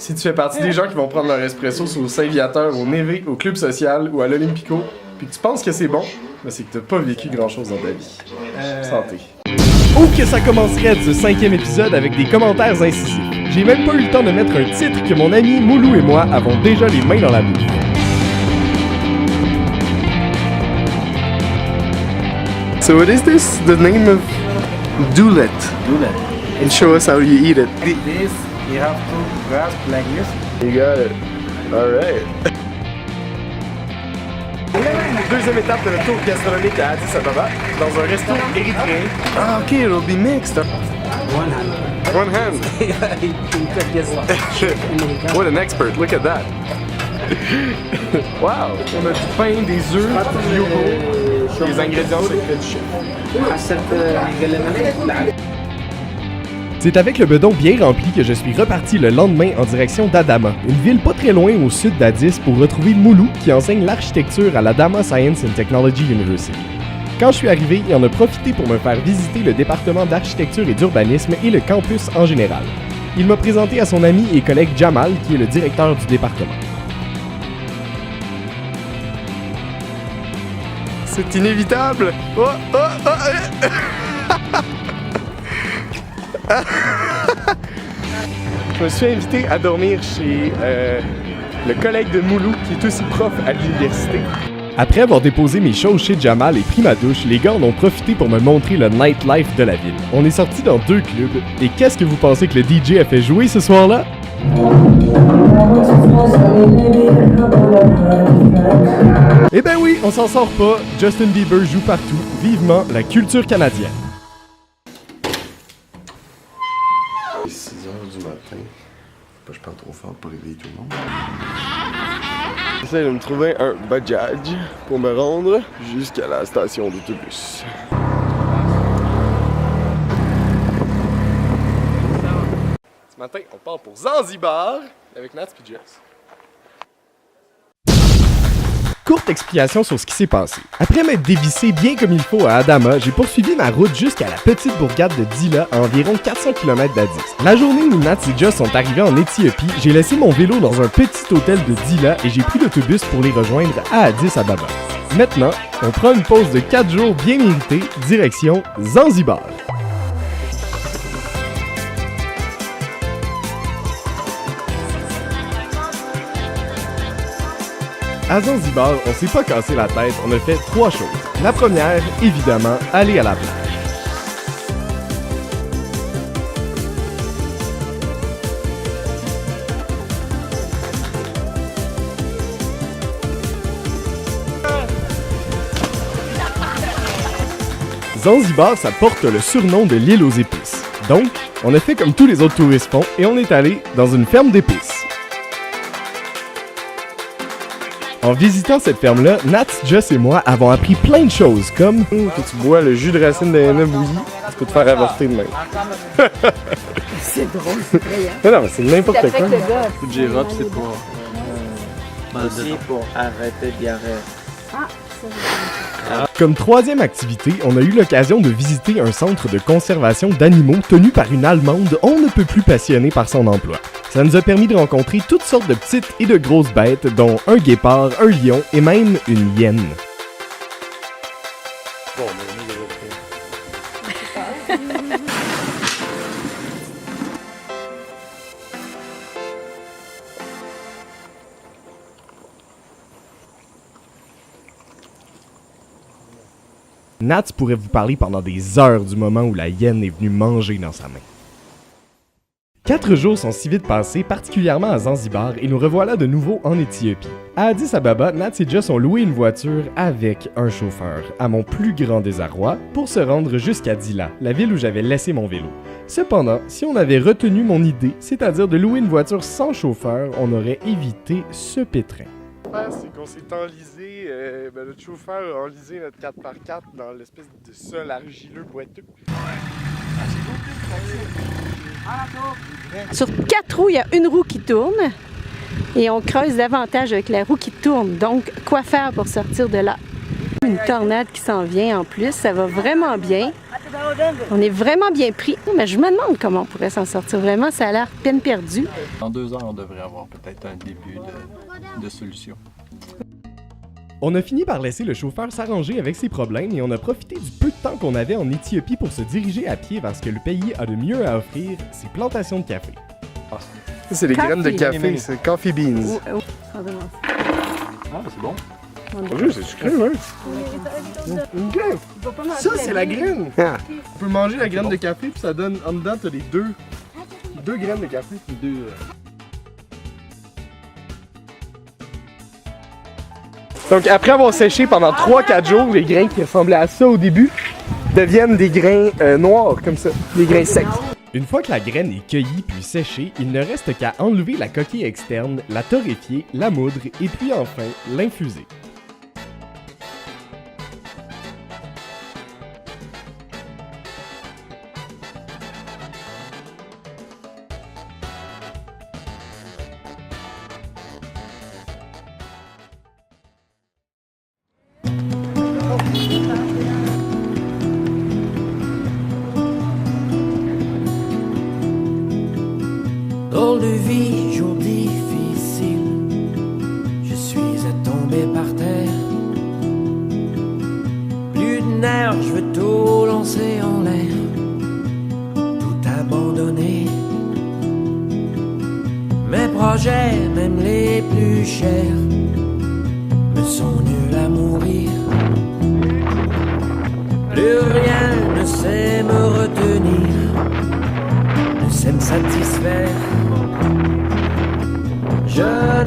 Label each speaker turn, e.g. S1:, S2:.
S1: Si tu fais partie des gens qui vont prendre leur espresso sur Saint-Viateur, au Neve, au Club Social ou à l'Olympico, puis que tu penses que c'est bon, ben c'est que t'as pas vécu grand-chose dans ta vie. Santé. Oh que ça commencerait ce 5e épisode avec des commentaires incisifs. J'ai même pas eu le temps de mettre un titre que mon ami Moulou et moi avons déjà les mains dans la bouche. So what is this? The name of Doulet.
S2: Doulet.
S1: And show us how you eat it.
S2: This, you have to grasp like this.
S1: You got it. Alright. Deuxième étape de notre tour gastronomique à Addis Ababa, dans un resto érythréen. Ah ok, it'll be mixed.
S2: One hand.
S1: One hand.
S2: You can just
S1: What an expert, look at that. Wow! On a du pain, des œufs, du yogourt, des ingrédients secrets du chef. C'est avec le bedon bien rempli que je suis reparti le lendemain en direction d'Adama, une ville pas très loin au sud d'Addis pour retrouver Moulou qui enseigne l'architecture à l'Adama Science and Technology University. Quand je suis arrivé, il en a profité pour me faire visiter le département d'architecture et d'urbanisme et le campus en général. Il m'a présenté à son ami et collègue Jamal qui est le directeur du département. C'est inévitable! Oh, oh, oh. Je me suis invité à dormir chez le collègue de Moulou qui est aussi prof à l'université. Après avoir déposé mes choses chez Jamal et pris ma douche, les gars en ont profité pour me montrer le nightlife de la ville. On est sortis dans 2 clubs et qu'est-ce que vous pensez que le DJ a fait jouer ce soir-là? Eh ben oui, on s'en sort pas. Justin Bieber joue partout. Vivement la culture canadienne.
S3: 6h du matin. Faut pas que je parle trop fort pour réveiller tout le monde.
S1: J'essaie de me trouver un Bajaj pour me rendre jusqu'à la station d'autobus. Ce matin, on part pour Zanzibar avec Nats et Jess. Courte explication sur ce qui s'est passé. Après m'être dévissé bien comme il faut à Adama, j'ai poursuivi ma route jusqu'à la petite bourgade de Dila à environ 400 km d'Addis. La journée où Nats et Joss sont arrivés en Éthiopie, j'ai laissé mon vélo dans un petit hôtel de Dila et j'ai pris l'autobus pour les rejoindre à Addis Ababa. Maintenant, on prend une pause de 4 jours bien méritée, direction Zanzibar. À Zanzibar, on s'est pas cassé la tête, on a fait 3 choses. La première, évidemment, aller à la plage. Zanzibar, ça porte le surnom de l'île aux épices. Donc, on a fait comme tous les autres touristes font et on est allé dans une ferme d'épices. En visitant cette ferme-là, Nats, Joss et moi avons appris plein de choses comme que tu bois le jus de racine d'ananas bouilli, tu peux te faire avorter demain.
S4: C'est drôle, c'est vrai. Hein?
S1: Non, mais c'est n'importe quoi.
S2: Coup de G-Rop, c'est pour...
S5: Aussi pour arrêter diarrhée.
S1: Comme 3e activité, on a eu l'occasion de visiter un centre de conservation d'animaux tenu par une Allemande on ne peut plus passionnée par son emploi. Ça nous a permis de rencontrer toutes sortes de petites et de grosses bêtes, dont un guépard, un lion et même une hyène. Nats pourrait vous parler pendant des heures du moment où la hyène est venue manger dans sa main. 4 jours sont si vite passés, particulièrement à Zanzibar, et nous revoilà de nouveau en Éthiopie. À Addis Ababa, Nats et Joss ont loué une voiture avec un chauffeur, à mon plus grand désarroi, pour se rendre jusqu'à Dila, la ville où j'avais laissé mon vélo. Cependant, si on avait retenu mon idée, c'est-à-dire de louer une voiture sans chauffeur, on aurait évité ce pétrin. C'est qu'on s'est enlisé, notre chauffeur a enlisé notre 4x4 dans l'espèce de sol argileux boiteux.
S4: Sur 4 roues, il y a une roue qui tourne et on creuse davantage avec la roue qui tourne. Donc, quoi faire pour sortir de là? Une tornade qui s'en vient en plus, ça va vraiment bien. On est vraiment bien pris. Mais je me demande comment on pourrait s'en sortir. Vraiment, ça a l'air peine perdue.
S6: Dans 2 heures, on devrait avoir peut-être un début de solution.
S1: On a fini par laisser le chauffeur s'arranger avec ses problèmes et on a profité du peu de temps qu'on avait en Éthiopie pour se diriger à pied vers ce que le pays a de mieux à offrir, ses plantations de café.
S7: C'est les graines de
S4: Coffee.
S7: café, c'est coffee beans.
S6: Ah, c'est bon.
S7: Mon Dieu, c'est sucré, ouais. Une graine. Ça, c'est la graine. Ah.
S1: On peut manger la graine de café puis ça donne, en dedans, t'as les deux graines de café.
S7: Donc, après avoir séché pendant 3-4 jours, les grains qui ressemblaient à ça au début deviennent des grains noirs, comme ça, des grains secs.
S1: Une fois que la graine est cueillie puis séchée, il ne reste qu'à enlever la coquille externe, la torréfier, la moudre et puis enfin l'infuser.
S8: Drôle de vie, jour difficile, je suis tombé par terre. Plus de nerfs, je veux tout lancer en l'air, tout abandonner. Mes projets, même les plus chers, me sont nuls à mourir. Plus rien ne sait me retenir, ne sait me satisfaire. Je